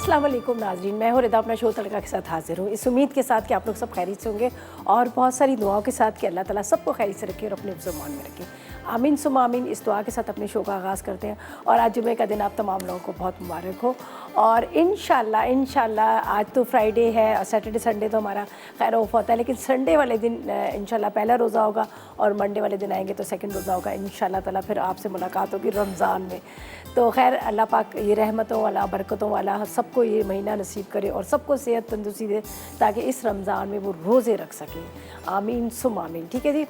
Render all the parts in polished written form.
अस्सलाम वालेकुम नाज़रीन, मैं हूँ रिदा अपना शो तड़का के साथ हाजिर हूँ। इस उम्मीद के साथ कि आप लोग सब खैरियत से होंगे और बहुत सारी दुआओं के साथ कि अल्लाह ताला सबको खैरियत से रखे और अपने ज़ुबान में रखे। आमीन सुम आमीन। इस दुआ के साथ अपने शो का आगाज़ करते हैं और आज जुमे का दिन आप तमाम लोगों को बहुत मुबारक हो। और इंशाल्लाह आज तो फ्राइडे है और सैटरडे संडे तो हमारा खैर ऑफ होता है, लेकिन संडे वाले दिन इंशाल्लाह पहला रोज़ा होगा और मंडे वाले दिन आएंगे तो सेकंड रोज़ा होगा इंशाल्लाह ताला। फिर आपसे मुलाकात होगी रमज़ान में। तो खैर अल्लाह पाक ये रहमतों वाला बरकतों वाला सबको ये महीना नसीब करे और सबको सेहत तंदुरुस्ती दे ताकि इस रमज़ान में वो रोज़े रख सकें। आमीन सुम आमीन। ठीक है जी।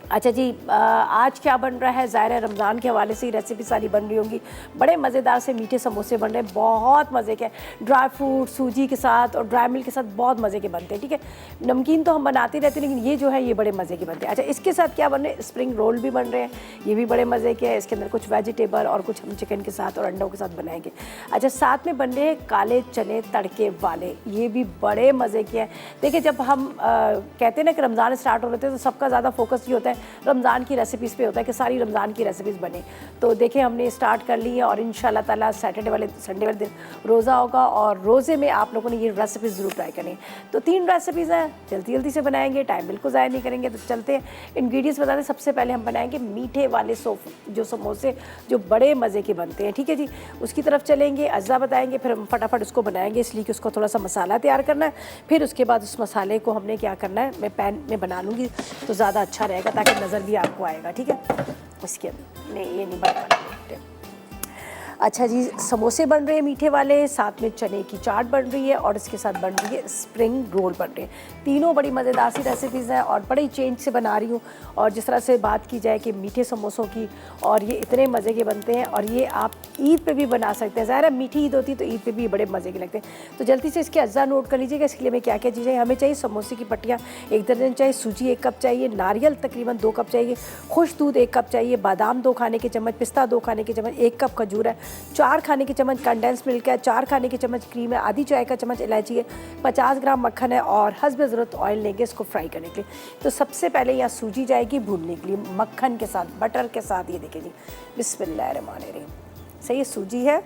अच्छा जी, आज क्या बन रहा है? ज़ाहिर है रमज़ान के हवाले से ही रेसिपी सारी बन रही होंगी। बड़े मज़ेदार से मीठे समोसे बन रहे हैं, बहुत मज़े के, ड्राई फ्रूट सूजी के साथ और ड्राई मिल्क के साथ बहुत मज़े के बनते हैं। ठीक है, नमकीन तो हम बनाते रहते हैं, लेकिन ये जो है ये बड़े मज़े के बनते हैं। अच्छा, इसके साथ क्या बन रहे हैं? स्प्रिंग रोल भी बन रहे हैं, ये भी बड़े मज़े के हैं। इसके अंदर कुछ वेजिटेबल और कुछ हम चिकन के साथ और अंडों के साथ बनाएंगे। अच्छा, साथ में बन रहे हैं काले चने तड़के वाले, ये भी बड़े मज़े के हैं। देखिए, जब हम कहते हैं ना कि रमज़ान स्टार्ट हो रहे थे तो सबका ज़्यादा फोकस ये होता है रमज़ान की रेसिपीज़ पे होता है कि सारी रमज़ान की रेसिपीज़ बने। तो देखिए हमने स्टार्ट कर ली है और इंशाल्लाह ताला संडे वाले दिन रोज़ा होगा और रोज़े में आप लोगों ने ये रेसिपीज़ ज़रूर ट्राई करनी। तो 3 रेसिपीज़ हैं, जल्दी जल्दी से बनाएंगे, टाइम बिल्कुल ज़ाया नहीं करेंगे। तो चलते हैं, इंग्रेडिएंट्स बता दें। सबसे पहले हम बनाएंगे मीठे वाले जो समोसे जो बड़े मज़े के बनते हैं। ठीक है जी, उसकी तरफ चलेंगे, अज्जा बताएंगे, फिर हम फटाफट उसको बनाएंगे, इसलिए कि उसको थोड़ा सा मसाला तैयार करना है। फिर उसके बाद उस मसाले को हमने क्या करना है, मैं पैन में बना लूँगी तो ज़्यादा अच्छा रहेगा ताकि नज़र भी आपको आएगा। ठीक है, इसके नहीं ये नहीं बना। अच्छा जी, समोसे बन रहे हैं मीठे वाले, साथ में चने की चाट बन रही है और इसके साथ बन रही है स्प्रिंग रोल बन रहे हैं। तीनों बड़ी मज़ेदार सी रेसिपीज़ हैं और बड़े चेंज से बना रही हूँ। और जिस तरह से बात की जाए कि मीठे समोसों की, और ये इतने मज़े के बनते हैं और ये आप ईद पे भी बना सकते हैं। ज़ाहिर है मीठी ईद होती है तो ईद पे भी बड़े मज़े के लगते हैं। तो जल्दी से इसके अज्जा नोट कर लीजिएगा। इसके लिए हमें क्या क्या चीज़ें हमें चाहिए? समोसे की पट्टियाँ 1 दर्जन चाहिए, सूजी 1 कप चाहिए, नारियल तकरीबन 2 कप चाहिए, खुश दूध 1 कप चाहिए, बादाम 2 खाने के चम्मच, पिस्ता 2 खाने के चम्मच, 1 कप खजूर है, 4 खाने के चम्मच कंडेंस मिल्क है, 4 खाने के चम्मच क्रीम है, आधी चाय का चम्मच इलायची है, 50 ग्राम मक्खन है और हस्ब ज़रूरत ऑयल लेंगे इसको फ्राई करने के लिए। तो सबसे पहले यहाँ सूजी जाएगी भूनने के लिए मक्खन के साथ, बटर के साथ। ये देखिए जी, बिस्मिल्लाहिर्रहमानिर्रहीम। सही, सूजी है,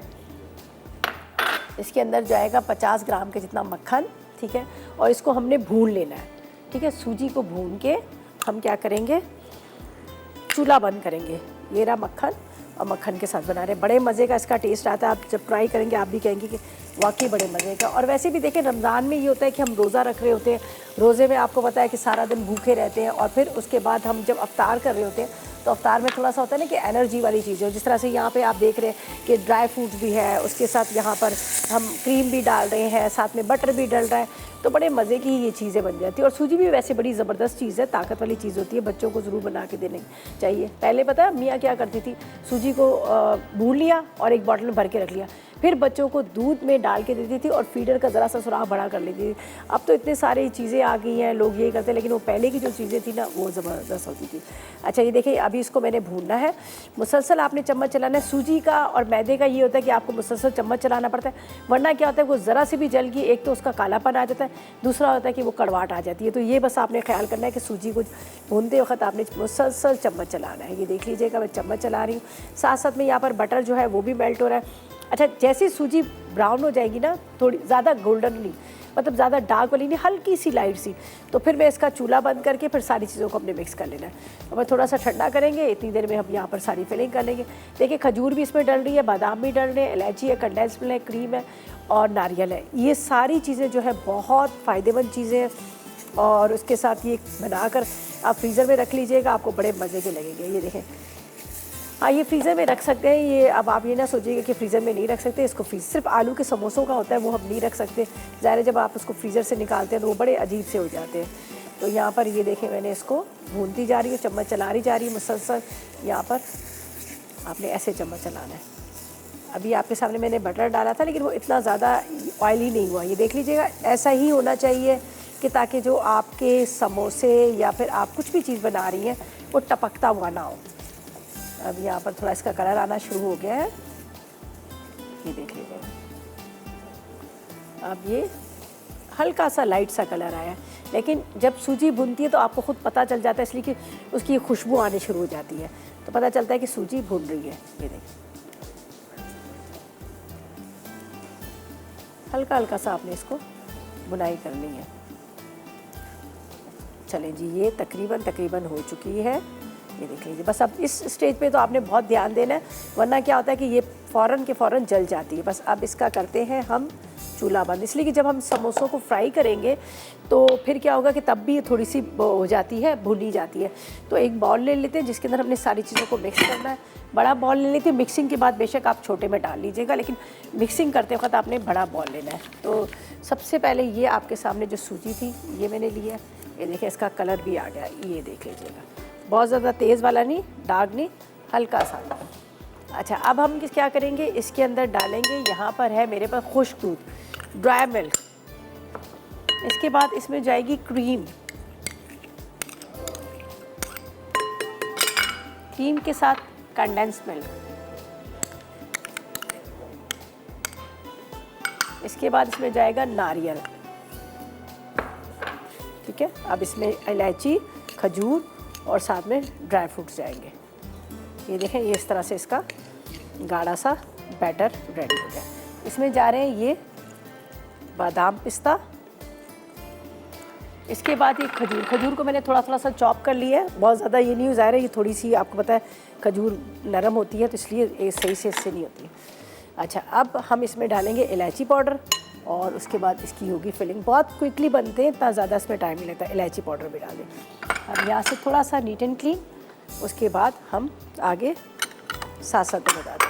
इसके अंदर जाएगा 50 ग्राम के जितना मक्खन। ठीक है, और इसको हमने भून लेना है। ठीक है, सूजी को भून के हम क्या करेंगे, चूल्हा बंद करेंगे। ये रहा मक्खन और मक्खन के साथ बना रहे हैं। बड़े मज़े का इसका टेस्ट आता है, आप जब ट्राई करेंगे आप भी कहेंगे कि वाकई बड़े मज़े का। और वैसे भी देखें, रमज़ान में ये होता है कि हम रोज़ा रख रहे होते हैं, रोज़े में आपको पता है कि सारा दिन भूखे रहते हैं और फिर उसके बाद हम जब अफ्तार कर रहे होते हैं तो अफ्तार में थोड़ा सा होता है ना कि एनर्जी वाली चीज़ें हो। जिस तरह से यहाँ पे आप देख रहे हैं कि ड्राई फ्रूट्स भी है, उसके साथ यहाँ पर हम क्रीम भी डाल रहे हैं, साथ में बटर भी डल रहा है, तो बड़े मज़े की ये चीज़ें बन जाती है। और सूजी भी वैसे बड़ी ज़बरदस्त चीज़ है, ताकत वाली चीज़ होती है, बच्चों को ज़रूर बना के देने चाहिए। पहले पता है मियाँ क्या करती थी, सूजी को भून लिया और एक बॉटल में भर के रख लिया, फिर बच्चों को दूध में डाल के देती थी और फीडर का ज़रा सा सुराख बड़ा कर लेती थी। अब तो इतने सारी चीज़ें आ गई हैं, लोग ये करते हैं, लेकिन वो पहले की जो चीज़ें थी ना वो ज़बरदस्त होती थी। अच्छा, ये देखिए अभी इसको मैंने भूनना है, मुसलसल आपने चम्मच चलाना है। सूजी का और मैदे का ये होता है कि आपको मुसलसल चम्मच चलाना पड़ता है, वरना क्या होता है वो ज़रा सी भी जल गई, एक तो उसका कालापन आ जाता है, दूसरा होता है कि वो कड़वाहट आ जाती है। तो ये बस आपने ख्याल करना है कि सूजी को भूनते वक्त आपने मुसलसल चम्मच चलाना है। ये देख लीजिएगा मैं चम्मच चला रही हूँ, साथ साथ में यहाँ पर बटर जो है वो भी मेल्ट हो रहा है। अच्छा, जैसे सूजी ब्राउन हो जाएगी ना, थोड़ी ज़्यादा गोल्डन नहीं, मतलब ज़्यादा डार्क वाली नहीं, हल्की सी लाइट सी, तो फिर मैं इसका चूल्हा बंद करके फिर सारी चीज़ों को अपने मिक्स कर लेना है। और थोड़ा सा ठंडा करेंगे, इतनी देर में हम यहाँ पर सारी फिलिंग कर लेंगे। देखिए खजूर भी इसमें डल रही है, बादाम भी डल रहे हैं, इलायची है, कंडेंस मिल्क है, क्रीम है और नारियल है। ये सारी चीज़ें जो है बहुत फ़ायदेमंद चीज़ें हैं और उसके साथ ये बनाकर आप फ्रीज़र में रख लीजिएगा, आपको बड़े मज़े के लगेंगे। ये देखें, हाँ ये फ्रीज़र में रख सकते हैं। ये अब आप ये ना सोचिएगा कि फ्रीज़र में नहीं रख सकते, इसको सिर्फ आलू के समोसों का होता है वो हम नहीं रख सकते। ज़ाहिर है जब आप उसको फ्रीज़र से निकालते हैं तो वो बड़े अजीब से हो जाते हैं। तो यहाँ पर ये देखें मैंने इसको भूनती जा रही हूँ, चम्मच चला रही जा रही है मुसलसल। यहाँ पर आपने ऐसे चम्मच चलाना है। अभी आपके सामने मैंने बटर डाला था लेकिन वो इतना ज़्यादा ऑयली नहीं हुआ, ये देख लीजिएगा। ऐसा ही होना चाहिए कि ताकि जो आपके समोसे या फिर आप कुछ भी चीज़ बना रही हैं वो टपकता हुआ ना हो। अब यहाँ पर थोड़ा इसका कलर आना शुरू हो गया है, ये देख लीजिए। अब ये हल्का सा लाइट सा कलर आया है, लेकिन जब सूजी भुनती है तो आपको ख़ुद पता चल जाता है, इसलिए कि उसकी खुशबू आने शुरू हो जाती है तो पता चलता है कि सूजी भुन रही है। ये देखिए हल्का हल्का सा आपने इसको बुनाई करनी है। चलें जी, ये तकरीबन तकरीबन हो चुकी है, ये देख लीजिए। बस अब इस स्टेज पे तो आपने बहुत ध्यान देना है, वरना क्या होता है कि ये फ़ौरन के फ़ौरन जल जाती है। बस अब इसका करते हैं हम चूल्हा बंद, इसलिए कि जब हम समोसों को फ्राई करेंगे तो फिर क्या होगा कि तब भी ये थोड़ी सी हो जाती है, भुनी जाती है। तो एक बाउल ले लेते हैं जिसके अंदर हमने सारी चीज़ों को मिक्स करना है। बड़ा बाउल ले लेते हैं, मिक्सिंग के बाद बेशक आप छोटे में डाल लीजिएगा, लेकिन मिक्सिंग करते वक्त आपने बड़ा बाउल लेना है। तो सबसे पहले ये आपके सामने जो सूजी थी ये मैंने लिया है, ये देखिए इसका कलर भी आ गया, ये देख लीजिएगा। बहुत ज़्यादा तेज़ वाला नहीं, डार्क नहीं, हल्का सा। अच्छा, अब हम क्या करेंगे, इसके अंदर डालेंगे, यहाँ पर है मेरे पास खुश्क दूध, ड्राई मिल्क। इसके बाद इसमें जाएगी क्रीम, क्रीम के साथ कंडेंस मिल्क। इसके बाद इसमें जाएगा नारियल, ठीक है। अब इसमें इलायची, खजूर और साथ में ड्राई फ्रूट्स जाएंगे। ये देखें, ये इस तरह से इसका गाढ़ा सा बैटर रेडी हो गया। इसमें जा रहे हैं ये बादाम पिस्ता, इसके बाद ये खजूर, खजूर को मैंने थोड़ा थोड़ा सा चॉप कर लिया है, बहुत ज़्यादा ये नहीं ज़ाहिर है, ये थोड़ी सी आपको पता है खजूर नरम होती है तो इसलिए ये सही से इससे नहीं होती है। अच्छा, अब हम इसमें डालेंगे इलायची पाउडर और उसके बाद इसकी होगी फिलिंग। बहुत क्विकली बनते हैं, इतना ज़्यादा इसमें टाइम नहीं लगता। इलायची पाउडर भी डाल दें। अब यहाँ से थोड़ा सा नीट एंड क्लीन, उसके बाद हम आगे साथ साथ बता दें।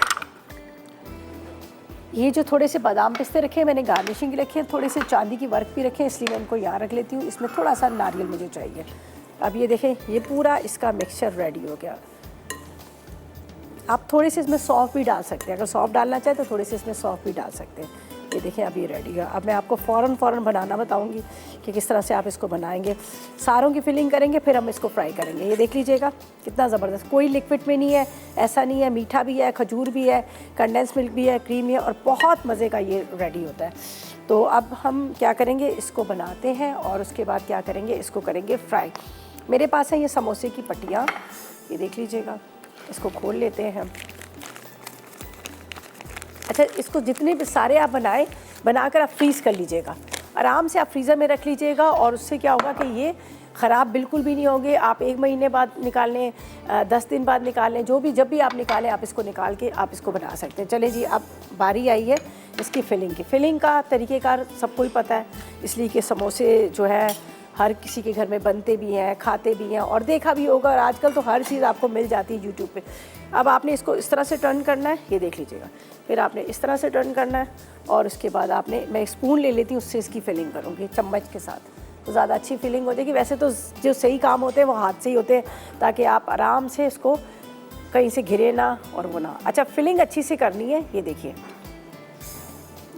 ये जो थोड़े से बादाम पिस्ते रखे हैं मैंने गार्निशिंग रखे हैं, थोड़े से चांदी की वर्क भी रखे हैं, इसलिए मैं उनको यहाँ रख लेती हूँ। इसमें थोड़ा सा नारियल मुझे चाहिए। अब ये देखें, ये पूरा इसका मिक्सचर रेडी हो गया। आप थोड़े से इसमें सौंफ भी डाल सकते हैं, अगर सौंफ डालना चाहें तो थोड़े से इसमें सौंफ भी डाल सकते हैं। ये देखें, अब ये रेडी है। अब मैं आपको फ़ौरन बनाना बताऊंगी कि किस तरह से आप इसको बनाएंगे। सारों की फिलिंग करेंगे, फिर हम इसको फ्राई करेंगे। ये देख लीजिएगा कितना ज़बरदस्त, कोई लिक्विड में नहीं है, ऐसा नहीं है। मीठा भी है, खजूर भी है, कंडेंस मिल्क भी है, क्रीम भी है और बहुत मज़े का ये रेडी होता है। तो अब हम क्या करेंगे, इसको बनाते हैं और उसके बाद क्या करेंगे, इसको करेंगे फ्राई। मेरे पास है ये समोसे की पट्टियाँ, ये देख लीजिएगा। इसको खोल लेते हैं हम। अच्छा, इसको जितने भी सारे आप बनाकर आप फ्रीज़ कर लीजिएगा, आराम से आप फ्रीज़र में रख लीजिएगा और उससे क्या होगा कि ये ख़राब बिल्कुल भी नहीं होंगे। आप 1 महीने बाद निकाल लें, 10 दिन बाद निकाल लें, जब भी आप निकालें आप इसको निकाल के आप इसको बना सकते हैं। चले जी, अब बारी आई है इसकी फिलिंग की। फिलिंग का तरीक़ेकार सबको ही पता है, इसलिए कि समोसे जो है हर किसी के घर में बनते भी हैं, खाते भी हैं और देखा भी होगा, और आजकल तो हर चीज़ आपको मिल जाती है यूट्यूब पे। अब आपने इसको इस तरह से टर्न करना है, ये देख लीजिएगा। फिर आपने इस तरह से टर्न करना है और उसके बाद आपने, मैं एक स्पून ले लेती हूँ, उससे इसकी फिलिंग करूँगी चम्मच के साथ, तो ज़्यादा अच्छी फिलिंग हो जाएगी। वैसे तो जो सही काम होते हैं वो हाथ से ही होते हैं, ताकि आप आराम से इसको कहीं से घिरे ना और वो ना। अच्छा, फिलिंग अच्छी से करनी है। ये देखिए,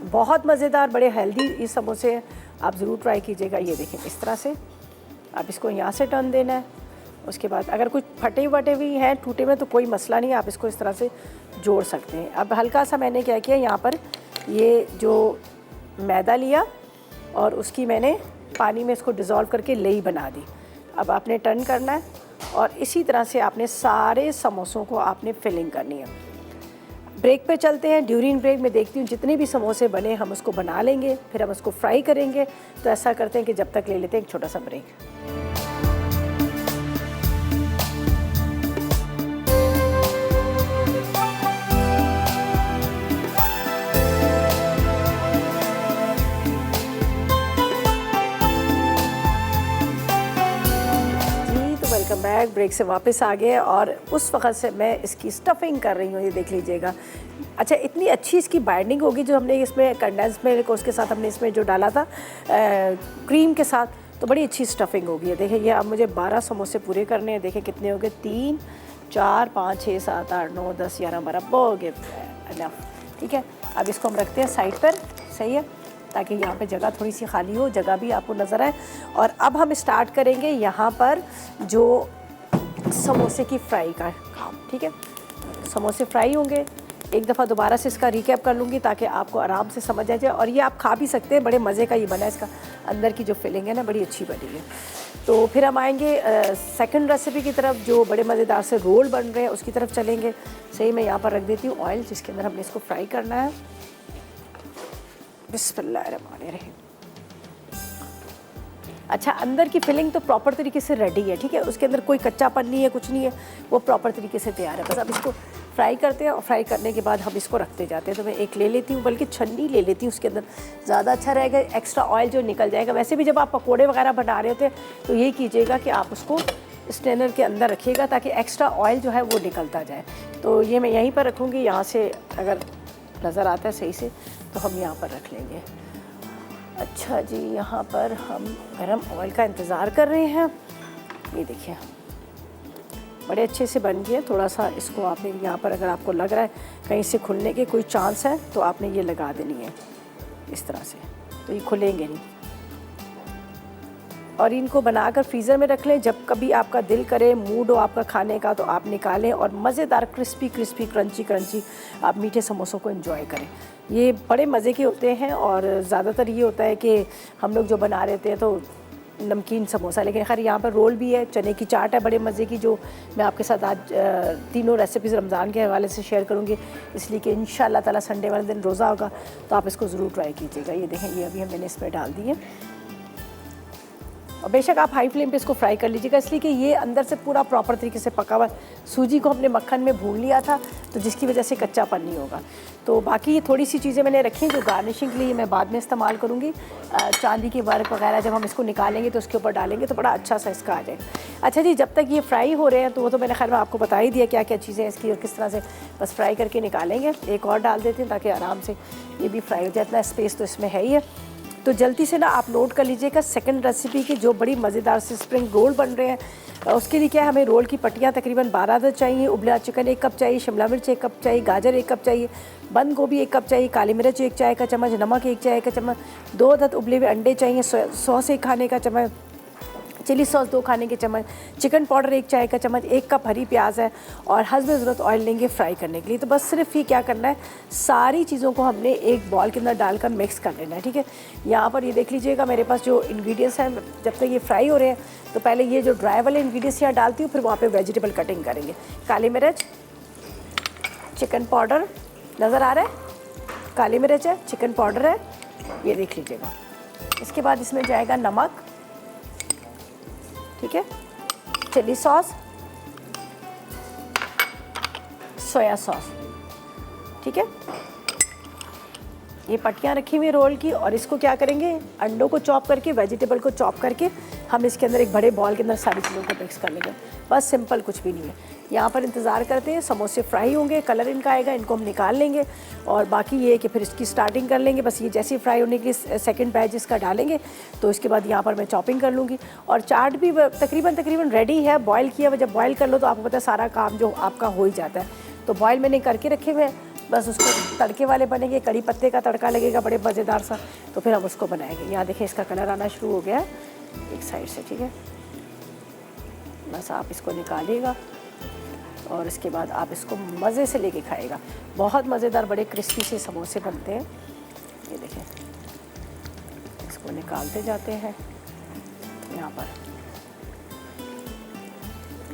बहुत मज़ेदार, बड़े हेल्दी ये समोसे हैं, आप ज़रूर ट्राई कीजिएगा। ये देखें, इस तरह से आप इसको यहाँ से टर्न देना है। उसके बाद अगर कुछ फटे वटे भी हैं, टूटे में, तो कोई मसला नहीं है, आप इसको इस तरह से जोड़ सकते हैं। अब हल्का सा मैंने क्या किया, यहाँ पर ये जो मैदा लिया और उसकी मैंने पानी में इसको डिज़ोल्व करके लेई बना दी। अब आपने टर्न करना है और इसी तरह से आपने सारे समोसों को आपने फिलिंग करनी है। ब्रेक पे चलते हैं। ड्यूरिंग ब्रेक में देखती हूँ जितने भी समोसे बने हम उसको बना लेंगे, फिर हम उसको फ्राई करेंगे। तो ऐसा करते हैं कि जब तक ले लेते हैं एक छोटा सा ब्रेक। Welcome back. ब्रेक से वापस आ गए और उस वक्त से मैं इसकी स्टफिंग कर रही हूँ, ये देख लीजिएगा। अच्छा, इतनी अच्छी इसकी बाइंडिंग होगी जो हमने इसमें कंडेंस मिल्क, उसके साथ हमने इसमें जो डाला था क्रीम के साथ, तो बड़ी अच्छी स्टफिंग होगी। देखिए, ये अब मुझे 12 समोसे पूरे करने हैं। देखिए कितने हो गए, 3 4 5 6 7 8 9 10 11 12 हो गए, इनफ। ठीक है, अब इसको हम रखते हैं साइड पर, सही है, ताकि यहाँ पे जगह थोड़ी सी खाली हो, जगह भी आपको नज़र आए। और अब हम स्टार्ट करेंगे यहाँ पर जो समोसे की फ्राई का काम। ठीक है, समोसे फ्राई होंगे। एक दफ़ा दोबारा से इसका रिकैप कर लूँगी ताकि आपको आराम से समझ आ जाए। और ये आप खा भी सकते हैं, बड़े मज़े का ये बना है, इसका अंदर की जो फिलिंग है ना बड़ी अच्छी बनी है। तो फिर हम आएंगे सेकंड रेसिपी की तरफ, जो बड़े मज़ेदार से रोल बन रहे हैं उसकी तरफ चलेंगे। सही, मैं यहाँ पर रख देती हूँ ऑयल जिसके अंदर हमने इसको फ्राई करना है। बिस्मिल्लाहिर्रहमानिर्रहीम। अच्छा, अंदर की फिलिंग तो प्रॉपर तरीके से रेडी है, ठीक है, उसके अंदर कोई कच्चापन नहीं है, कुछ नहीं है, वो प्रॉपर तरीके से तैयार है। बस अब इसको फ्राई करते हैं और फ्राई करने के बाद हम इसको रखते जाते हैं। तो मैं एक ले लेती हूँ, बल्कि छन्नी ले लेती हूँ, उसके अंदर ज़्यादा अच्छा रहेगा, एक्स्ट्रा ऑयल जो निकल जाएगा। वैसे भी जब आप पकोड़े वगैरह बना रहे होते हैं तो ये कीजिएगा कि आप उसको स्ट्रेनर के अंदर रखिएगा ताकि एक्स्ट्रा ऑयल जो है वो निकलता जाए। तो ये मैं यहीं पर रखूँगी, यहाँ से अगर नज़र आता है सही से तो हम यहाँ पर रख लेंगे। अच्छा जी, यहाँ पर हम गरम ऑयल का इंतज़ार कर रहे हैं। ये देखिए बड़े अच्छे से बन गए। थोड़ा सा इसको आपने यहाँ पर, अगर आपको लग रहा है कहीं से खुलने के कोई चांस है तो आपने ये लगा देनी है इस तरह से, तो ये खुलेंगे नहीं। और इनको बनाकर फ्रीज़र में रख लें, जब कभी आपका दिल करे, मूड हो आपका खाने का, तो आप निकालें और मज़ेदार क्रिस्पी क्रिस्पी क्रंची क्रंची आप मीठे समोसों को एंजॉय करें। ये बड़े मज़े के होते हैं और ज़्यादातर ये होता है कि हम लोग जो बना रहे थे तो नमकीन समोसा, लेकिन खैर यहाँ पर रोल भी है, चने की चाट है बड़े मज़े की, जो मैं आपके साथ आज तीनों रेसिपीज़ रमज़ान के हवाले से शेयर करूँगी, इसलिए कि इंशाअल्लाह ताला संडे वाले दिन रोज़ा होगा तो आप इसको ज़रूर ट्राई कीजिएगा। ये देखें, ये अभी मैंने इसमें डाल दी है और बेशक आप हाई फ्लेम पे इसको फ्राई कर लीजिएगा, इसलिए कि ये अंदर से पूरा प्रॉपर तरीके से पका हुआ। सूजी को हमने मक्खन में भून लिया था तो जिसकी वजह से कच्चापन नहीं होगा। तो बाकी ये थोड़ी सी चीज़ें मैंने रखी जो गार्निशिंग के लिए मैं बाद में इस्तेमाल करूँगी। चांदी के वर्क वगैरह जब हम इसको निकालेंगे तो उसके ऊपर डालेंगे तो बड़ा अच्छा सा इसका आ जाएगा। अच्छा जी, जब तक ये फ्राई हो रहे हैं तो वो तो मैंने खैर में आपको बता ही दिया क्या क्या चीज़ें इसकी और किस तरह से बस फ्राई करके निकालेंगे। एक और डाल देते हैं ताकि आराम से ये भी फ्राई हो जाए, इतना स्पेस तो इसमें है ही है। तो जल्दी से ना आप नोट कर लीजिएगा सेकंड रेसिपी की, जो बड़ी मज़ेदार से स्प्रिंग रोल बन रहे हैं। उसके लिए क्या है, हमें रोल की पट्टियाँ तकरीबन 12 अदद चाहिए, उबला चिकन 1 कप चाहिए, शिमला मिर्च 1 कप चाहिए, गाजर 1 कप चाहिए, बंद गोभी 1 कप चाहिए, काली मिर्च 1 चाय का चम्मच, नमक 1 चाय का चम्मच, 2 अदद उबले हुए अंडे चाहिए, सॉस 1 खाने का चम्मच, चिली सॉस 2 खाने के चम्मच, चिकन पाउडर 1 चाय का चम्मच, 1 कप हरी प्याज है और हस्ब ज़रूरत ऑयल लेंगे फ्राई करने के लिए। तो बस सिर्फ ही क्या करना है, सारी चीज़ों को हमने एक बॉल के अंदर डालकर मिक्स कर लेना है, ठीक है। यहाँ पर ये देख लीजिएगा मेरे पास जो इंग्रेडिएंट्स हैं, जब तक ये फ्राई हो रहे हैं तो पहले ये जो ड्राई वाले इंग्रेडिएंट्स यहाँ डालती हूँ, फिर वहाँ पर वेजिटेबल कटिंग करेंगे। काली मिर्च, चिकन पाउडर नज़र आ रहा है, काली मिर्च है, चिकन पाउडर है, ये देख लीजिएगा। इसके बाद इसमें जाएगा नमक, ठीक है, चिली सॉस, सोया सॉस, ठीक है। ये पट्टियाँ रखी हुई रोल की और इसको क्या करेंगे, अंडों को चॉप करके, वेजिटेबल को चॉप करके हम इसके अंदर एक बड़े बॉल के अंदर सारी चीज़ों को मिक्स कर लेंगे। बस सिंपल, कुछ भी नहीं है। यहाँ पर इंतज़ार करते हैं, समोसे फ्राई होंगे, कलर इनका आएगा, इनको हम निकाल लेंगे और बाकी ये है कि फिर इसकी स्टार्टिंग कर लेंगे। बस ये जैसे ही फ्राई होने के लिए सेकंड बैच इसका डालेंगे तो इसके बाद यहाँ पर मैं चॉपिंग कर लूँगी। और चाट भी तकरीबन रेडी है, बॉयल किया हुआ। जब बॉयल कर लो तो आपको पता है सारा काम जो आपका हो ही जाता है। तो बॉयल मैंने करके रखे हुए हैं, बस उसको तड़के वाले बनेंगे, कड़ी पत्ते का तड़का लगेगा बड़े मज़ेदार सा, तो फिर हम उसको बनाएंगे। यहाँ देखें इसका कलर आना शुरू हो गया है एक साइड से, ठीक है। बस आप इसको निकालिएगा और इसके बाद आप इसको मज़े से लेके खाएगा। बहुत मज़ेदार बड़े क्रिस्पी से समोसे बनते हैं। ये देखें, इसको निकालते जाते हैं। यहाँ पर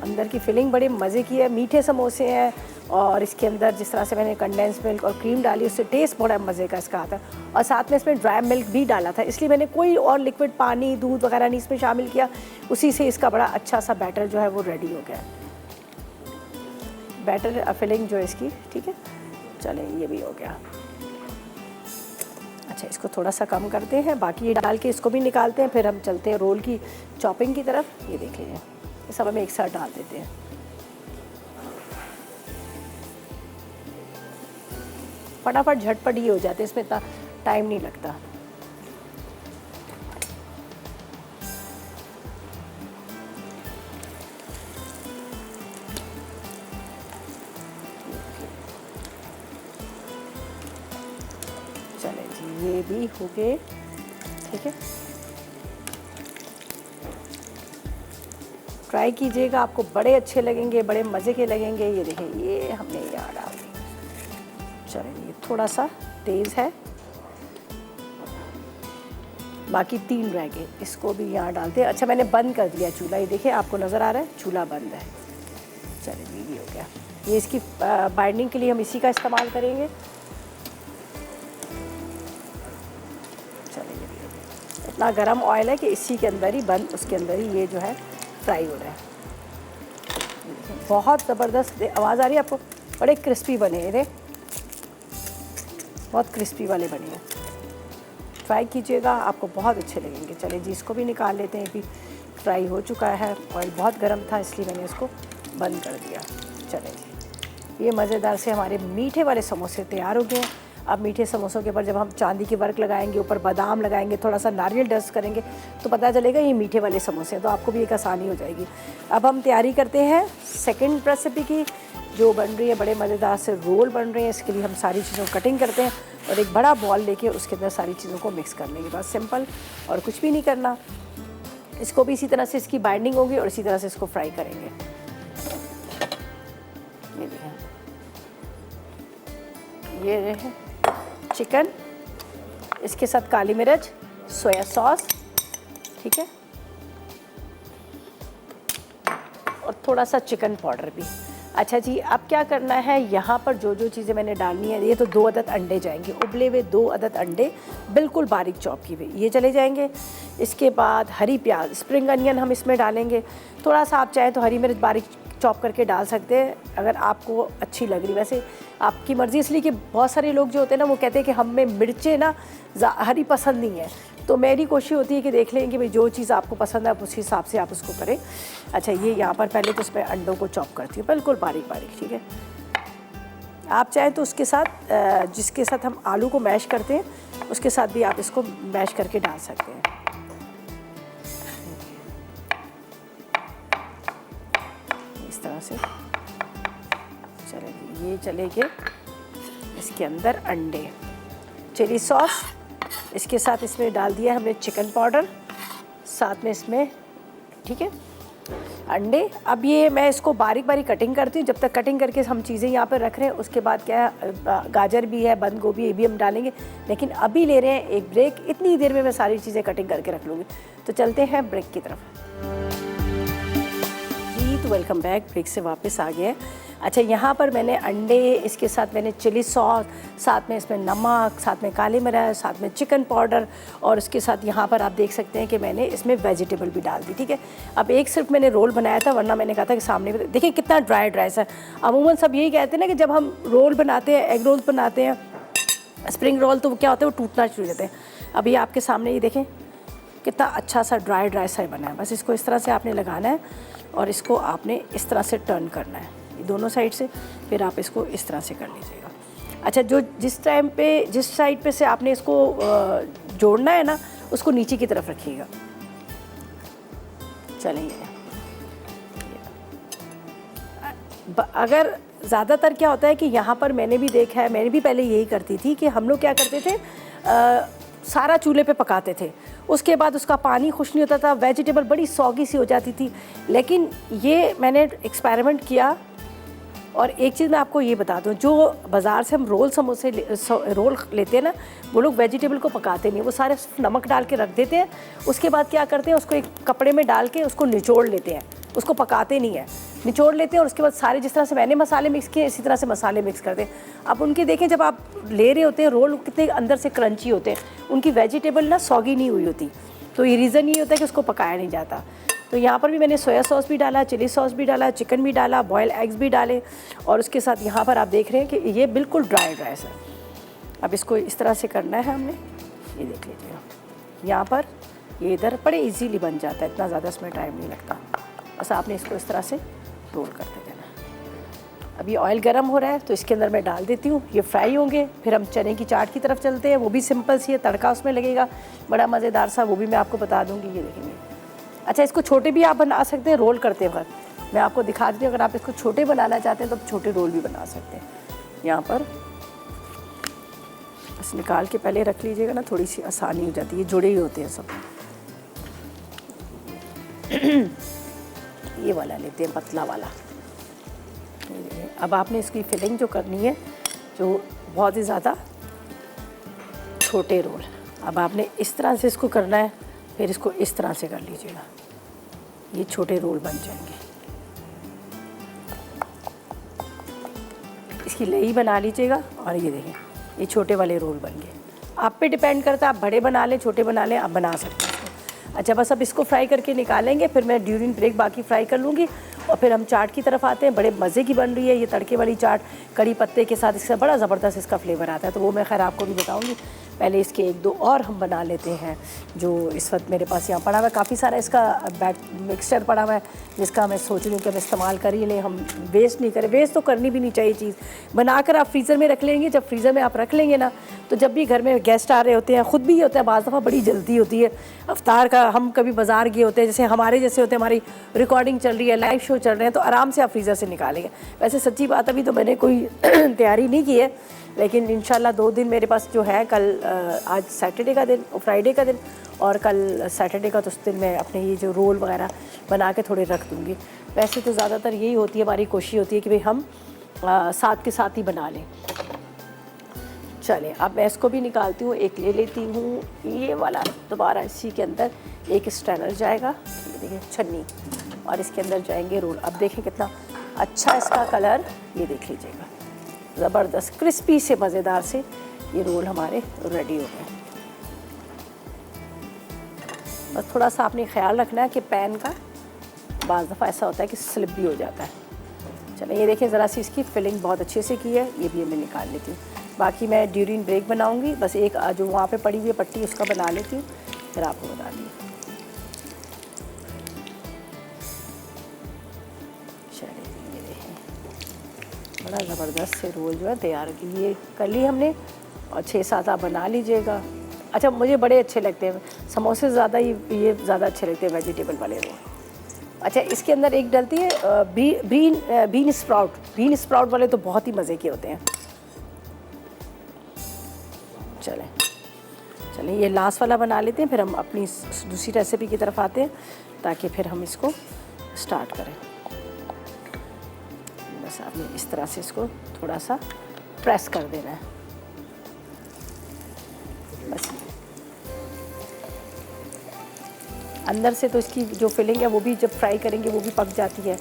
अंदर की फिलिंग बड़े मज़े की है, मीठे समोसे हैं और इसके अंदर जिस तरह से मैंने कंडेंस मिल्क और क्रीम डाली उससे टेस्ट बड़ा मज़े का इसका आता है। और साथ में इसमें ड्राई मिल्क भी डाला था, इसलिए मैंने कोई और लिक्विड पानी दूध वगैरह नहीं इसमें शामिल किया। उसी से इसका बड़ा अच्छा सा बैटर जो है वो रेडी हो गया, बैटर फिलिंग जो है इसकी, ठीक है। चलें, ये भी हो गया। अच्छा, इसको थोड़ा सा कम करते हैं, बाकी ये डाल के इसको भी निकालते हैं, फिर हम चलते हैं रोल की चॉपिंग की तरफ। ये देख लीजिए, ये सब हम एक साथ डाल देते हैं। फटाफट झटपट ये हो जाते हैं, इसमें इतना टाइम नहीं लगता। चले जी, ये भी हो गए, ठीक है। ट्राई कीजिएगा, आपको बड़े अच्छे लगेंगे, बड़े मज़े के लगेंगे। ये देखें, ये हमने यहाँ डाल दी। चलिए, ये थोड़ा सा तेज़ है, बाकी 3 रह गए, इसको भी यहाँ डालते हैं। अच्छा, मैंने बंद कर दिया चूल्हा, ये देखिए आपको नज़र आ रहा है चूल्हा बंद है। चलिए, ये हो गया। ये इसकी बाइंडिंग के लिए हम इसी का इस्तेमाल करेंगे। इतना गरम ऑयल है कि इसी के अंदर ही बंद, उसके अंदर ही ये जो है फ्राई हो रहा है। बहुत ज़बरदस्त आवाज़ आ रही है आपको, बड़े क्रिस्पी बने हैं, बहुत क्रिस्पी वाले बने हैं। ट्राई कीजिएगा, आपको बहुत अच्छे लगेंगे। चलिए जी, इसको भी निकाल लेते हैं, ये भी फ्राई हो चुका है। ऑयल बहुत गर्म था इसलिए मैंने इसको बंद कर दिया। चलिए जी, ये मज़ेदार से हमारे मीठे वाले समोसे तैयार हो गए हैं। अब मीठे समोसों के ऊपर जब हम चांदी की वर्क लगाएंगे, ऊपर बादाम लगाएंगे, थोड़ा सा नारियल डस्ट करेंगे, तो पता चलेगा ये मीठे वाले समोसे हैं, तो आपको भी एक आसानी हो जाएगी। अब हम तैयारी करते हैं सेकंड रेसिपी की, जो बन रही है बड़े मज़ेदार से रोल बन रहे हैं। इसके लिए हम सारी चीज़ों को कटिंग करते हैं और एक बड़ा बॉल लेके उसके अंदर सारी चीज़ों को मिक्स कर लेंगे। बस सिंपल, और कुछ भी नहीं करना। इसको भी इसी तरह से इसकी बाइंडिंग होगी और इसी तरह से इसको फ्राई करेंगे। ये देखें, ये रहे चिकन, इसके साथ काली मिर्च, सोया सॉस, ठीक है, और थोड़ा सा चिकन पाउडर भी। अच्छा जी, अब क्या करना है, यहाँ पर जो जो चीज़ें मैंने डालनी है, ये तो 2 अदद अंडे जाएंगे, उबले हुए 2 अदद अंडे बिल्कुल बारीक चॉप किए हुए, ये चले जाएंगे। इसके बाद हरी प्याज, स्प्रिंग अनियन हम इसमें डालेंगे। थोड़ा सा आप चाहें तो हरी मिर्च बारीक चॉप करके डाल सकते हैं अगर आपको अच्छी लग रही, वैसे आपकी मर्ज़ी। इसलिए कि बहुत सारे लोग जो होते हैं ना, वो कहते हैं कि हमें मिर्चें ना हरी पसंद नहीं है, तो मेरी कोशिश होती है कि देख लें कि भाई जो चीज़ आपको पसंद है उस हिसाब से आप उसको करें। अच्छा, ये यहाँ पर पहले तो इसमें अंडों को चॉप करती हूँ बिल्कुल बारीक बारीक, ठीक है। आप चाहें तो उसके साथ जिसके साथ हम आलू को मैश करते हैं उसके साथ भी आप इसको मैश करके डाल सकते हैं। इस तरह से चलेगी, ये चलेंगे इसके अंदर अंडे, चिली सॉस, इसके साथ इसमें डाल दिया हमने चिकन पाउडर, साथ में इसमें, ठीक है, अंडे। अब ये मैं इसको बारीक बारीक कटिंग करती हूँ। जब तक कटिंग करके हम चीज़ें यहाँ पर रख रहे हैं, उसके बाद क्या है, गाजर भी है, बंद गोभी, ये भी हम डालेंगे। लेकिन अभी ले रहे हैं एक ब्रेक, इतनी देर में मैं सारी चीज़ें कटिंग करके रख लूँगी। तो चलते हैं ब्रेक की तरफ जी। तो वेलकम बैक, ब्रेक से वापस आ गए हैं। अच्छा, यहाँ पर मैंने अंडे, इसके साथ मैंने चिली सॉस, साथ में इसमें नमक, साथ में काली मिर्च, साथ में चिकन पाउडर, और इसके साथ यहाँ पर आप देख सकते हैं कि मैंने इसमें वेजिटेबल भी डाल दी, ठीक है। अब एक सिर्फ मैंने रोल बनाया था, वरना मैंने कहा था कि सामने देखिए कितना ड्राई ड्राई सा। अमूमन सब यही कहते हैं ना कि जब हम रोल बनाते हैं, एग रोल बनाते हैं, स्प्रिंग रोल, तो वो क्या होता है, वो टूटना शुरू हो जाते हैं। अभी आपके सामने ये देखें कितना अच्छा सा ड्राई ड्राई सा बना है। बस इसको इस तरह से आपने लगाना है और इसको आपने इस तरह से टर्न करना है दोनों साइड से, फिर आप इसको इस तरह से कर लीजिएगा। अच्छा, जो जिस टाइम पे जिस साइड पे से आपने इसको जोड़ना है ना, उसको नीचे की तरफ रखिएगा। चलिए, अगर ज़्यादातर क्या होता है कि यहाँ पर मैंने भी देखा है, मैंने भी पहले यही करती थी कि हम लोग क्या करते थे, सारा चूल्हे पे पकाते थे, उसके बाद उसका पानी खुश नहीं होता था, वेजिटेबल बड़ी सौगी सी हो जाती थी। लेकिन ये मैंने एक्सपेरिमेंट किया, और एक चीज़ मैं आपको ये बता दूं, जो बाज़ार से हम रोल लेते हैं ना, वो लोग वेजिटेबल को पकाते नहीं, वो सारे नमक डाल के रख देते हैं। उसके बाद क्या करते हैं, उसको एक कपड़े में डाल के उसको निचोड़ लेते हैं, उसको पकाते नहीं है, निचोड़ लेते हैं। और उसके बाद सारे, जिस तरह से मैंने मसाले मिक्स किए, इसी तरह से मसाले मिक्स करते हैं। अब उनके देखें, जब आप ले रहे होते हैं रोल, कितने अंदर से क्रंची होते हैं, उनकी वेजिटेबल ना सौगी नहीं हुई होती। तो ये रीज़न ये होता है कि उसको पकाया नहीं जाता। तो यहाँ पर भी मैंने सोया सॉस भी डाला, चिली सॉस भी डाला, चिकन भी डाला, बॉयल एग्स भी डाले, और उसके साथ यहाँ पर आप देख रहे हैं कि ये बिल्कुल ड्राई ड्राई सा। अब इसको इस तरह से करना है हमने, ये देख लीजिएगा। यहाँ पर ये इधर बड़े इजीली बन जाता है, इतना ज़्यादा इसमें टाइम नहीं लगता। बस आपने इसको इस तरह से रोल करते देना। अभी ऑयल गर्म हो रहा है, तो इसके अंदर मैं डाल देती हूँ, ये फ्राई होंगे। फिर हम चने की चाट की तरफ चलते हैं, वो भी सिंपल सी है, तड़का उसमें लगेगा बड़ा मज़ेदार सा, वो भी मैं आपको बता दूँगी। ये देखेंगे। अच्छा, इसको छोटे भी आप बना सकते हैं रोल करते वक्त, मैं आपको दिखा देती हूँ। अगर आप इसको छोटे बनाना चाहते हैं तो आप छोटे रोल भी बना सकते हैं। यहाँ पर बस निकाल के पहले रख लीजिएगा ना, थोड़ी सी आसानी हो जाती है, जुड़े ही होते हैं सब। ये वाला लेते हैं, पतला वाला। अब आपने इसकी फिलिंग जो करनी है, जो बहुत ही ज़्यादा छोटे रोल, अब आपने इस तरह से इसको करना है, फिर इसको इस तरह से कर लीजिएगा, ये छोटे रोल बन जाएंगे। इसकी लई बना लीजिएगा, और ये देखें, ये छोटे वाले रोल बन गए। आप पे डिपेंड करता है, आप बड़े बना लें, छोटे बना लें, आप बना सकते हैं। अच्छा बस अब इसको फ्राई करके निकालेंगे, फिर मैं ड्यूरिंग ब्रेक बाकी फ्राई कर लूँगी और फिर हम चाट की तरफ आते हैं। बड़े मज़े की बन रही है ये तड़के वाली चाट, कड़ी पत्ते के साथ इसका बड़ा ज़बरदस्त इसका फ्लेवर आता है, तो वो मैं खैर आपको नहीं बताऊँगी। पहले इसके एक दो और हम बना लेते हैं जो इस वक्त मेरे पास यहाँ पड़ा हुआ है। काफ़ी सारा इसका मिक्सचर पड़ा हुआ है जिसका मैं सोच रही हूँ कि हम इस्तेमाल कर ही लें, हम वेस्ट नहीं करें। वेस्ट तो करनी भी नहीं चाहिए चीज़, बनाकर आप फ्रीज़र में रख लेंगे। जब फ्रीज़र में आप रख लेंगे ना, तो जब भी घर में गेस्ट आ रहे होते हैं, ख़ुद भी ये होता है बाज़ दफ़ा बड़ी जल्दी होती है अफ्तार का, हम कभी बाज़ार गए होते हैं, जैसे हमारे जैसे होते हैं, हमारी रिकॉर्डिंग चल रही है, लाइव शो चल रहे हैं, तो आराम से आप फ्रीज़र से निकालेंगे। वैसे सच्ची बात अभी तो मैंने कोई तैयारी नहीं की है, लेकिन इंशाल्लाह 2 दिन मेरे पास जो है, कल आज सैटरडे का दिन, फ्राइडे का दिन और कल सैटरडे का, तो उस दिन मैं अपने ये जो रोल वगैरह बना के थोड़े रख दूँगी। वैसे तो ज़्यादातर यही होती है, हमारी कोशिश होती है कि भाई हम साथ के साथ ही बना लें। चलें अब मैं इसको भी निकालती हूँ, एक ले लेती हूँ ये वाला, दोबारा इसी के अंदर एक स्ट्रैनर जाएगा, ये देखिए छन्नी, और इसके अंदर जाएंगे रोल। अब देखें कितना अच्छा इसका कलर, ये देख लीजिएगा, ज़बरदस्त क्रिस्पी से मज़ेदार से ये रोल हमारे रेडी हो गए। बस थोड़ा सा आपने ख्याल रखना है कि पैन का बाज़ दफ़ा ऐसा होता है कि स्लिप भी हो जाता है। चलिए ये देखें ज़रा सी इसकी फिलिंग बहुत अच्छे से की है, ये भी मैं निकाल लेती हूँ। बाकी मैं ड्यूरिंग ब्रेक बनाऊँगी, बस एक जो वहाँ पे पड़ी हुई है पट्टी उसका बना लेती हूँ, फिर आपको बता दी। चलिए ये देखें बड़ा ज़बरदस्त से रोल जो है तैयार किए कर ली हमने, और 6-7 आप बना लीजिएगा। अच्छा मुझे बड़े अच्छे लगते हैं समोसे, ज़्यादा ये ज़्यादा अच्छे लगते हैं वेजिटेबल वाले रोल। अच्छा इसके अंदर एक डलती है बीन स्प्राउट वाले तो बहुत ही मज़े के होते हैं। चलें ये लास्ट वाला बना लेते हैं, फिर हम अपनी दूसरी रेसिपी की तरफ आते हैं ताकि फिर हम इसको स्टार्ट करें। बस आपने इस तरह से इसको थोड़ा सा प्रेस कर देना है, बस अंदर से तो इसकी जो फिलिंग है वो भी जब फ्राई करेंगे वो भी पक जाती है।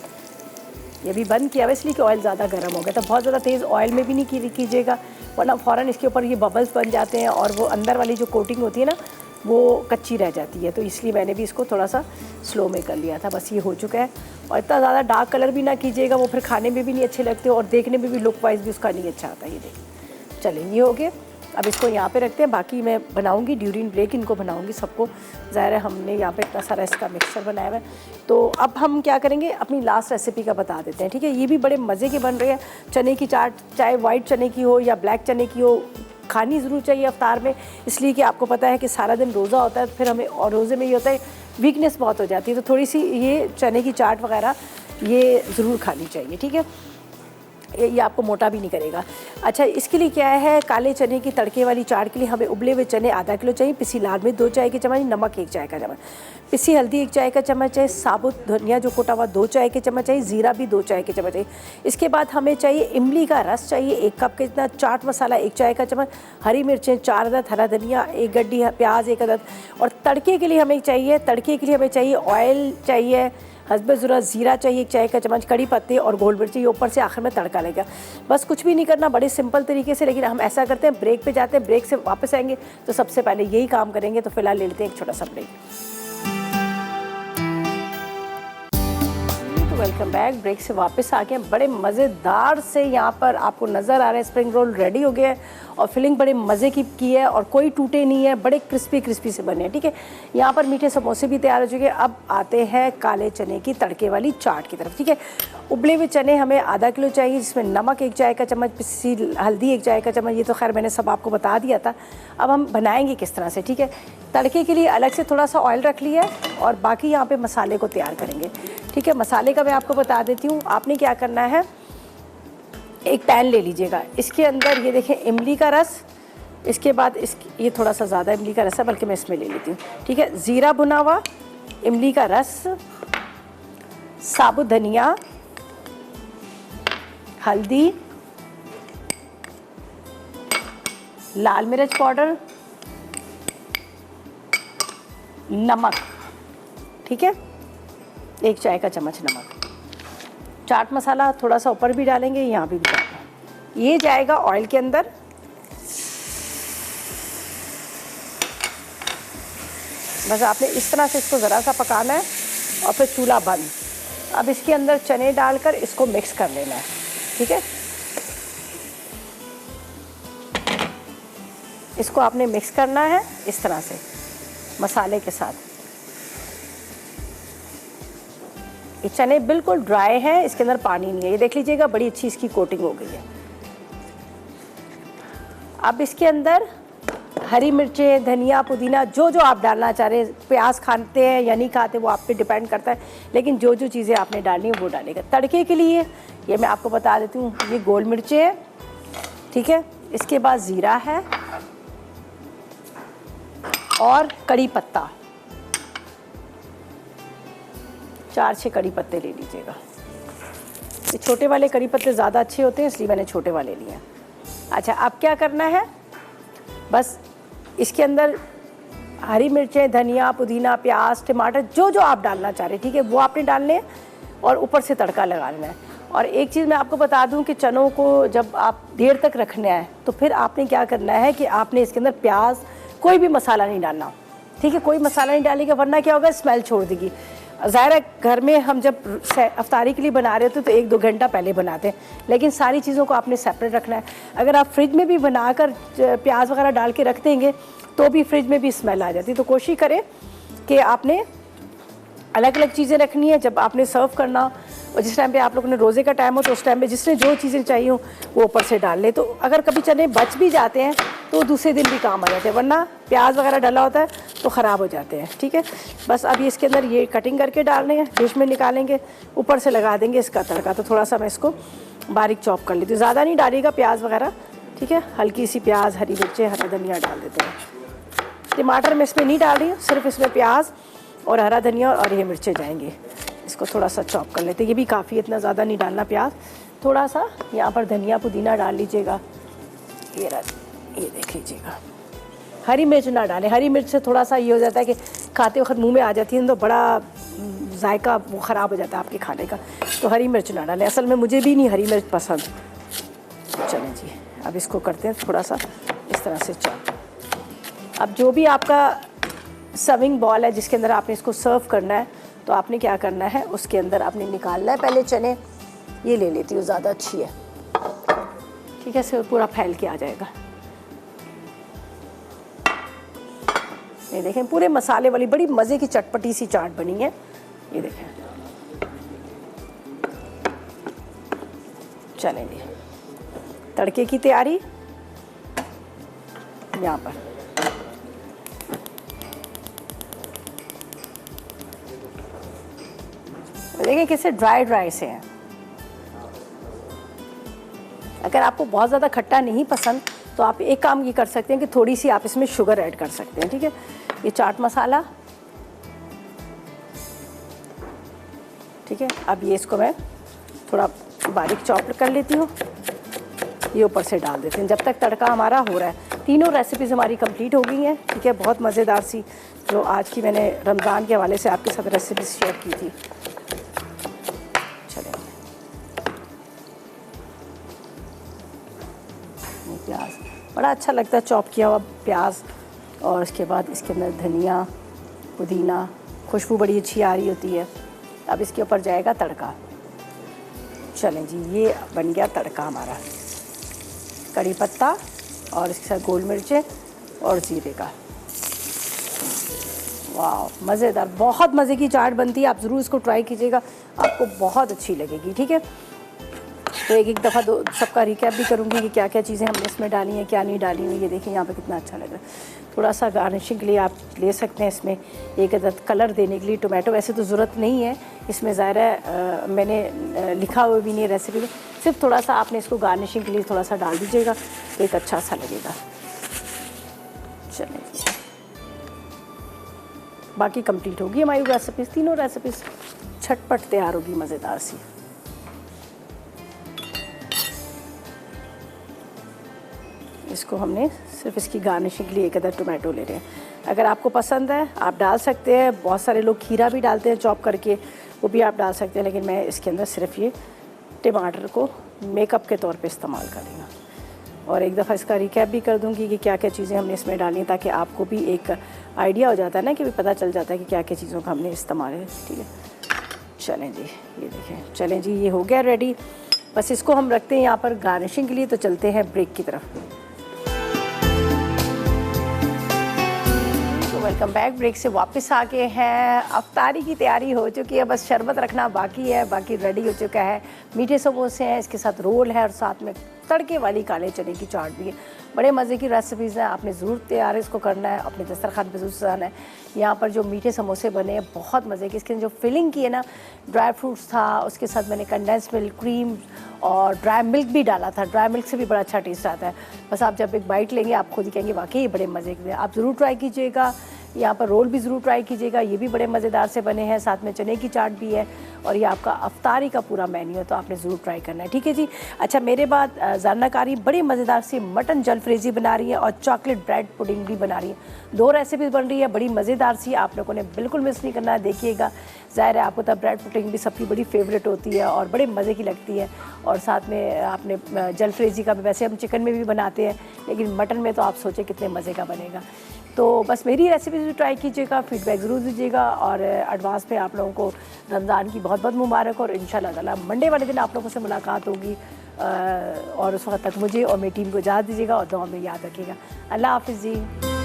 ये भी बंद किया हुआ इसलिए कि ऑयल ज़्यादा गर्म हो गया था। बहुत ज़्यादा तेज़ ऑयल में भी नहीं कीजिएगा, वरना फ़ौरन इसके ऊपर ये बबल्स बन जाते हैं और वो अंदर वाली जो कोटिंग होती है ना वो कच्ची रह जाती है। तो इसलिए मैंने भी इसको थोड़ा सा स्लो में कर लिया था। बस ये हो चुका है, और इतना ज़्यादा डार्क कलर भी ना कीजिएगा, वो फिर खाने में भी नहीं अच्छे लगते और देखने में भी लुक वाइज भी उसका नहीं अच्छा आता। ये देखिए चलिए ये हो गया, अब इसको यहाँ पे रखते हैं। बाकी मैं बनाऊँगी ड्यूरिंग ब्रेक, इनको बनाऊँगी सबको। ज़ाहिर है हमने यहाँ पे इतना सारा इसका मिक्सचर बनाया हुआ है, तो अब हम क्या करेंगे अपनी लास्ट रेसिपी का बता देते हैं, ठीक है। ये भी बड़े मज़े के बन रहे हैं, चने की चाट, चाहे वाइट चने की हो या ब्लैक चने की हो, खानी ज़रूर चाहिए अफ्तार में, इसलिए कि आपको पता है कि सारा दिन रोज़ा होता है, फिर हमें और रोज़े में ये होता है वीकनेस बहुत हो जाती है, तो थोड़ी सी ये चने की चाट वगैरह ये ज़रूर खानी चाहिए, ठीक है। ये आपको मोटा भी नहीं करेगा। अच्छा इसके लिए क्या है, काले चने की तड़के वाली चाट के लिए हमें उबले हुए चने आधा किलो चाहिए, पिसी लाल मिर्च 2 चाय के चम्मच, नमक 1 चाय का चम्मच, पिसी हल्दी 1 चाय का चम्मच चाहिए, साबुत धनिया जो कुटा हुआ 2 चाय के चम्मच चाहिए, ज़ीरा भी 2 चाय के चम्मच चाहिए। इसके बाद हमें चाहिए इमली का रस चाहिए 1 कप के जितना, चाट मसाला 1 चाय का चम्मच, हरी मिर्चें 4 अदद, हरा धनिया 1 गड्डी, प्याज 1 अदद। और तड़के के लिए हमें चाहिए ऑयल चाहिए, हस्बे ज़रूरत ज़ीरा चाहिए 1 चाय का चम्मच, कड़ी पत्ते और गोल मिर्ची, ऊपर से आखिर में तड़का लगेगा। बस कुछ भी नहीं करना, बड़े सिंपल तरीके से। लेकिन हम ऐसा करते हैं, ब्रेक पे जाते हैं, ब्रेक से वापस आएंगे तो सबसे पहले यही काम करेंगे। तो फिलहाल ले लेते हैं एक छोटा सा ब्रेक। वेलकम बैक, ब्रेक से वापस आ गए। बड़े मज़ेदार से यहाँ पर आपको नज़र आ रहे हैं स्प्रिंग रोल रेडी हो गया है, और फिलिंग बड़े मज़े की है और कोई टूटे नहीं है, बड़े क्रिस्पी से बने हैं, ठीक है। यहाँ पर मीठे समोसे भी तैयार हो चुके हैं। अब आते हैं काले चने की तड़के वाली चाट की तरफ, ठीक है। उबले हुए चने हमें आधा किलो चाहिए, जिसमें नमक 1 चाय का चम्मच, पिसी हल्दी 1 चाय का चम्मच, ये तो खैर मैंने सब आपको बता दिया था। अब हम बनाएंगे किस तरह से, ठीक है। तड़के के लिए अलग से थोड़ा सा ऑयल रख लिया है, और बाकी यहाँ पे मसाले को तैयार करेंगे, ठीक है। मसाले का मैं आपको बता देती हूँ। आपने क्या करना है, एक पैन ले लीजिएगा, इसके अंदर ये देखें इमली का रस, इसके बाद ये थोड़ा सा ज़्यादा इमली का रस है, बल्कि मैं इसमें ले लेती हूँ, ठीक है। ज़ीरा भुना हुआ, इमली का रस, साबुत धनिया, हल्दी, लाल मिर्च पाउडर, नमक, ठीक है, 1 चाय का चम्मच नमक, चाट मसाला थोड़ा सा ऊपर भी डालेंगे, यहाँ भी डालेंगे। ये जाएगा ऑयल के अंदर। बस आपने इस तरह से इसको ज़रा सा पकाना है और फिर चूल्हा बंद। अब इसके अंदर चने डालकर इसको मिक्स कर लेना है, ठीक है। इसको आपने मिक्स करना है इस तरह से मसाले के साथ। ये चने बिल्कुल ड्राई हैं, इसके अंदर पानी नहीं है, ये देख लीजिएगा बड़ी अच्छी इसकी कोटिंग हो गई है। अब इसके अंदर हरी मिर्चें, धनिया, पुदीना जो जो आप डालना चाह रहे हैं, प्याज खाते हैं या नहीं खाते वो आप पे डिपेंड करता है, लेकिन जो जो चीज़ें आपने डालनी है वो डालेगा। तड़के के लिए ये मैं आपको बता देती हूँ, ये गोल मिर्चें हैं, ठीक है। इसके बाद ज़ीरा है और कड़ी पत्ता, 4-6 कड़ी पत्ते ले लीजिएगा। ये छोटे वाले कड़ी पत्ते ज़्यादा अच्छे होते हैं, इसलिए मैंने छोटे वाले लिए हैं। अच्छा, अब क्या करना है, बस इसके अंदर हरी मिर्चें, धनिया, पुदीना, प्याज, टमाटर जो जो आप डालना चाह रहे हैं, ठीक है, वो आपने डालने हैं और ऊपर से तड़का लगा लेना है। और एक चीज़ मैं आपको बता दूं कि चनों को जब आप देर तक रखना है तो फिर आपने क्या करना है कि आपने इसके अंदर प्याज, कोई भी मसाला नहीं डालना, ठीक है, कोई मसाला नहीं डालेगा, वरना क्या होगा, स्मेल छोड़ देगी। ज़ाहिर है घर में हम जब अफ्तारी के लिए बना रहे होते तो 1-2 घंटा पहले बनाते हैं, लेकिन सारी चीज़ों को आपने सेपरेट रखना है। अगर आप फ्रिज में भी बनाकर प्याज वगैरह डाल के रख देंगे तो भी फ्रिज में भी स्मेल आ जाती है। तो कोशिश करें कि आपने अलग अलग चीज़ें रखनी है जब आपने सर्व करना, और जिस टाइम पे आप लोगों ने रोज़े का टाइम हो तो उस टाइम पे जिसने जो चीज़ें चाहिए हो वो ऊपर से डाल ले। तो अगर कभी चने बच भी जाते हैं तो दूसरे दिन भी काम आ जाते हैं, वरना प्याज वगैरह डाला होता है तो ख़राब हो जाते हैं, ठीक है। बस अब इसके अंदर ये कटिंग करके डालने हैं, डिश में निकालेंगे, ऊपर से लगा देंगे इसका तड़का। तो थोड़ा सा मैं इसको बारीक चॉप कर लेती हूँ, ज़्यादा नहीं डालिएगा प्याज वगैरह, ठीक है। हल्की सी प्याज, हरी मिर्चें, हरा धनिया डाल देते हैं। टमाटर मैं इसमें नहीं डाल रही हूँ, सिर्फ इसमें प्याज और हरा धनिया और ये मिर्चें जाएंगी। इसको थोड़ा सा चॉप कर लेते हैं, ये भी काफ़ी, इतना ज़्यादा नहीं डालना प्याज, थोड़ा सा यहाँ पर धनिया पुदीना डाल लीजिएगा। ये देख लीजिएगा, हरी मिर्च ना डालें, हरी मिर्च से थोड़ा सा ये हो जाता है कि खाते वक्त मुंह में आ जाती है तो बड़ा जायका वो ख़राब हो जाता है आपके खाने का, तो हरी मिर्च ना डालें। असल में मुझे भी नहीं हरी मिर्च पसंद। चलें जी, अब इसको करते हैं थोड़ा सा इस तरह से चॉप। अब जो भी आपका सर्विंग बॉल है जिसके अंदर आपने इसको सर्व करना है, तो आपने क्या करना है, उसके अंदर आपने निकालना है पहले चने। ये ले लेती हूँ, ज़्यादा अच्छी है, ठीक है, इससे पूरा फैल के आ जाएगा। ये देखें, पूरे मसाले वाली बड़ी मज़े की चटपटी सी चाट बनी है। ये देखें, चलेंगे तड़के की तैयारी यहाँ पर। देखिए कैसे ड्राई ड्राई से हैं। अगर आपको बहुत ज़्यादा खट्टा नहीं पसंद तो आप एक काम ये कर सकते हैं कि थोड़ी सी आप इसमें शुगर ऐड कर सकते हैं, ठीक है। ये चाट मसाला, ठीक है। अब ये इसको मैं थोड़ा बारीक चॉप कर लेती हूँ, ये ऊपर से डाल देते हैं जब तक तड़का हमारा हो रहा है। तीनों रेसिपीज़ हमारी कंप्लीट हो गई हैं, ठीक है। बहुत मज़ेदार सी जो आज की मैंने रमज़ान के हवाले से आपके साथ रेसिपीज़ शेयर की थी। प्याज बड़ा अच्छा लगता है, चॉप किया हुआ प्याज, और इसके बाद इसके अंदर धनिया पुदीना, खुशबू बड़ी अच्छी आ रही होती है। अब इसके ऊपर जाएगा तड़का। चलें जी, ये बन गया तड़का हमारा, कड़ी पत्ता और इसके साथ गोल मिर्चें और ज़ीरे का। वाह, मज़ेदार, बहुत मज़े की चाट बनती है। आप ज़रूर इसको ट्राई कीजिएगा, आपको बहुत अच्छी लगेगी, ठीक है। तो एक दफ़ा सबका रिकैप भी करूँगी कि क्या क्या चीज़ें हमने इसमें डाली हैं, क्या नहीं डाली हुई। ये देखिए यहाँ पे कितना अच्छा लग रहा है। थोड़ा सा गार्निशिंग के लिए आप ले सकते हैं इसमें एक अदद कलर देने के लिए टोमेटो, वैसे तो ज़रूरत नहीं है इसमें, ज़ाहिर है मैंने लिखा हुआ भी नहीं है रेसिपी में, सिर्फ थोड़ा सा आपने इसको गार्निशिंग के लिए थोड़ा सा डाल दीजिएगा तो एक अच्छा सा लगेगा। चलें, बाकी कंप्लीट होगी हमारी रेसिपीज़, तीनों रेसिपीज़ झटपट तैयार होगी, मज़ेदार सी। इसको हमने सिर्फ इसकी गार्निशिंग के लिए एक अदर टोमेटो ले रहे हैं। अगर आपको पसंद है आप डाल सकते हैं, बहुत सारे लोग खीरा भी डालते हैं चॉप करके, वो भी आप डाल सकते हैं, लेकिन मैं इसके अंदर सिर्फ ये टमाटर को मेकअप के तौर पे इस्तेमाल कर रही हूँ। और एक दफ़ा इसका रिकैप भी कर दूंगी कि क्या क्या चीज़ें हमने इसमें डाली हैं, ताकि आपको भी एक आइडिया हो जाता है ना, कि भी पता चल जाता है कि क्या क्या चीज़ों का हमने इस्तेमाल है। ठीक है, चलें जी, ये देखें, चलें जी, ये हो गया रेडी। बस इसको हम रखते हैं यहाँ पर गार्निशिंग के लिए। तो चलते हैं ब्रेक की तरफ। तो वेलकम बैक, ब्रेक से वापस आ गए हैं। अफ्तारी की तैयारी हो चुकी है, बस शरबत रखना बाकी है, बाकी रेडी हो चुका है। मीठे समोसे हैं, इसके साथ रोल है और साथ में तड़के वाली काले चने की चाट भी है। बड़े मज़े की रेसिपीज़ हैं, आपने ज़रूर तैयार इसको करना है, अपने दस्तरखान पे ज़रूर सजाना है। यहाँ पर जो मीठे समोसे बने हैं बहुत मज़े के, इसके जो फिलिंग की है ना, ड्राई फ्रूट्स था, उसके साथ मैंने कंडेंस मिल्क, क्रीम और ड्राई मिल्क भी डाला था। ड्राई मिल्क से भी बड़ा अच्छा टेस्ट आता है। बस आप जब एक बाइट लेंगे आप खुद ही कहेंगे वाकई ये बड़े मज़े के। आप ज़रूर ट्राई कीजिएगा। यहाँ पर रोल भी ज़रूर ट्राई कीजिएगा, ये भी बड़े मज़ेदार से बने हैं। साथ में चने की चाट भी है और ये आपका अफ्तारी का पूरा मेन्यू है, तो आपने ज़रूर ट्राई करना है। ठीक है जी। अच्छा, मेरे बाद जानकारी बड़ी मज़ेदार सी मटन जलफ्रेज़ी बना रही है और चॉकलेट ब्रेड पुडिंग भी बना रही है। 2 रेसिपीज़ बन रही है, बड़ी मज़ेदार सी, आप लोगों ने बिल्कुल मिस नहीं करना है, देखिएगा। ज़ाहिर है आपको तब ब्रेड पुडिंग भी सबकी बड़ी फेवरेट होती है और बड़े मज़े की लगती है। और साथ में आपने जलफ्रेज़ी का भी, वैसे हम चिकन में भी बनाते हैं, लेकिन मटन में तो आप सोचें कितने मज़े का बनेगा। तो बस मेरी रेसिपी भी ट्राई कीजिएगा, फीडबैक ज़रूर दीजिएगा। और एडवांस में आप लोगों को रमज़ान की बहुत बहुत मुबारक। और इंशाल्लाह ताला मंडे वाले दिन आप लोगों से मुलाकात होगी। और उस वक्त तक मुझे और मेरी टीम को इजाज़त दीजिएगा और दुआ में याद रखिएगा। अल्लाह हाफ़िज़ जी।